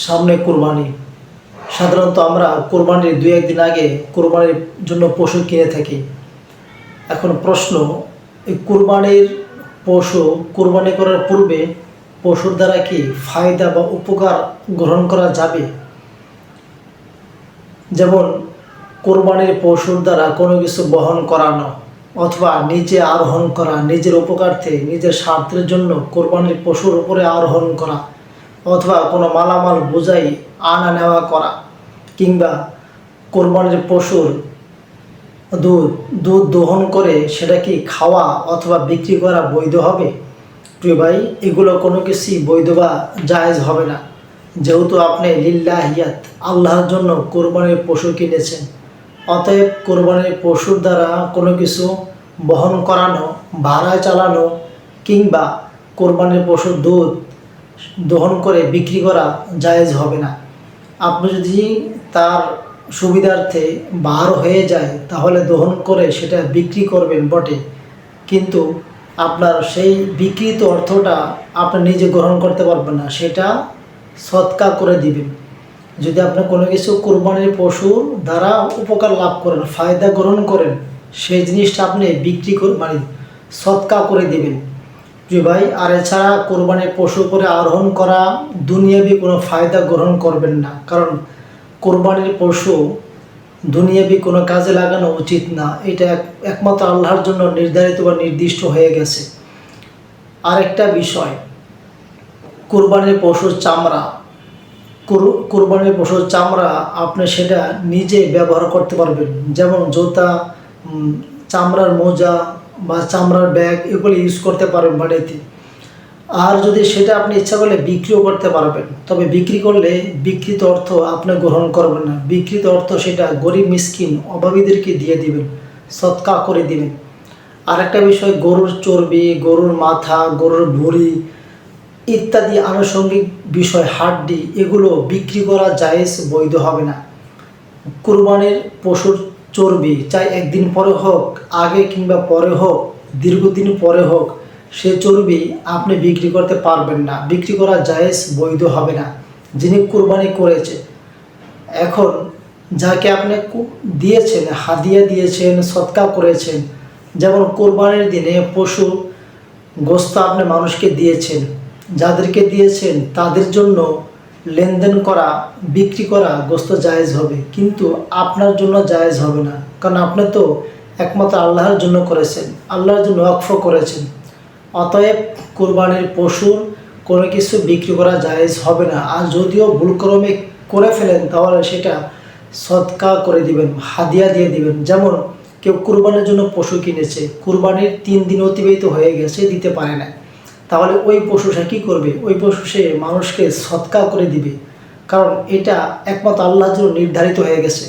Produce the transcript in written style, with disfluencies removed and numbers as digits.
সামনে কোরবানি। সাধারণত আমরা কোরবানির 2-1 দিন আগে কোরবানির জন্য পশু কিনে থাকি। এখন প্রশ্ন, এই কোরবানির পশু কোরবানি করার পূর্বে পশুর দ্বারা কি ফায়দা বা উপকার গ্রহণ করা যাবে? যেমন কোরবানির পশুর দ্বারা কোনো কিছু বহন করানো অথবা নিজে আরোহণ করা, নিজের উপকার্থে নিজের স্বার্থের জন্য কোরবানির পশুর উপরে আরোহণ করা, অথবা কোনো মালামাল বোঝাই আনা নেওয়া করা, কিংবা কোরবানির পশুর দুধ দহন করে সেটা কি খাওয়া অথবা বিক্রি করা বৈধ হবে? প্রিয় ভাই, এগুলো কোনো কিছুই বৈধ বা জায়েজ হবে না। যেহেতু আপনি লিল্লাহিয়াত আল্লাহর জন্য কোরবানির পশু কিনেছেন, অতএব কোরবানির পশুর দ্বারা কোনো কিছু বহন করানো, ভাড়ায় চালানো, কিংবা কোরবানির পশুর দুধ দহন করে বিক্রি করা জায়েজ হবে না। আপনি যদি তার সুবিধার্থে বার হয়ে যায় তাহলে দহন করে সেটা বিক্রি করবেন বটে, কিন্তু আপনার সেই বিক্রিত অর্থটা আপনি নিজে গ্রহণ করতে পারবেন না, সেটা সৎকা করে দিবেন। যদি আপনি কোনো কিছু কোরবানির পশুর দ্বারা উপকার লাভ করেন, ফায়দা গ্রহণ করেন, সেই জিনিসটা আপনি বিক্রি সৎকা করে দিবেন। জি ভাই, আর এছাড়া কোরবানির পশু করে আরোহণ করা দুনিয়াবি কোনো ফায়দা গ্রহণ করবেন না, কারণ কোরবানির পশু দুনিয়াবি কোনো কাজে লাগানো উচিত না। এটা একমাত্র আল্লাহর জন্য নির্ধারিত বা নির্দিষ্ট হয়ে গেছে। আরেকটা বিষয়, কোরবানির পশুর চামড়া, কোরবানির পশুর চামড়া আপনি সেটা নিজে ব্যবহার করতে পারবেন, যেমন জুতা, চামড়ার মোজা বা চামড়ার ব্যাগ, এগুলো ইউজ করতে পারবেন বাড়িতে। আর যদি সেটা আপনি ইচ্ছা করলে বিক্রিও করতে পারবেন, তবে বিক্রি করলে বিকৃত অর্থ আপনি গ্রহণ করবেন না। বিকৃত অর্থ সেটা গরিব মিসকিন অভাবীদেরকে দিয়ে দিবেন, সৎকা করে দিবেন। আরেকটা বিষয়, গরুর চর্বি, গরুর মাথা, গরুর ভুঁড়ি ইত্যাদি আনুষঙ্গিক বিষয়, হাড্ডি, এগুলো বিক্রি করা জায়েজ, বৈধ হবে না। কুরবানির পশুর চর্বি চাই একদিন পরে হোক, আগে কিংবা পরে হোক, দীর্ঘদিন পরে হোক, সে চর্বি আপনি বিক্রি করতে পারবেন না, বিক্রি করা জায়েজ, বৈধ হবে না। যিনি কুরবানি করেছে, এখন যাকে আপনি দিয়েছেন, হাদিয়া দিয়েছেন, সৎকা করেছেন, যেমন কোরবানির দিনে পশু গোস্ত আপনি মানুষকে দিয়েছেন, যাদেরকে দিয়েছেন তাদের জন্য লেনদেন করা, বিক্রি করা গোস্ত জায়েজ হবে, কিন্তু আপনার জন্য জায়েজ হবে না, কারণ আপনি তো একমাত্র আল্লাহর জন্য করেছেন, আল্লাহর জন্য ওয়াকফ করেছেন। অতএব কোরবানির পশুর কোনো কিছু বিক্রি করা জায়েজ হবে না। আর যদিও ভুলক্রমে করে ফেলেন তাহলে সেটা সদকা করে দিবেন, হাদিয়া দিয়ে দিবেন। যেমন কেউ কুরবানির জন্য পশু কিনেছে, কুরবানির 3 দিন অতিবাহিত হয়ে গেছে, দিতে পারে না, তাহলে ওই পশু সে কী করবে? ওই পশু সে মানুষকে সদকা করে দিবে, কারণ এটা একমাত্র আল্লাহর জন্য নির্ধারিত হয়ে গেছে।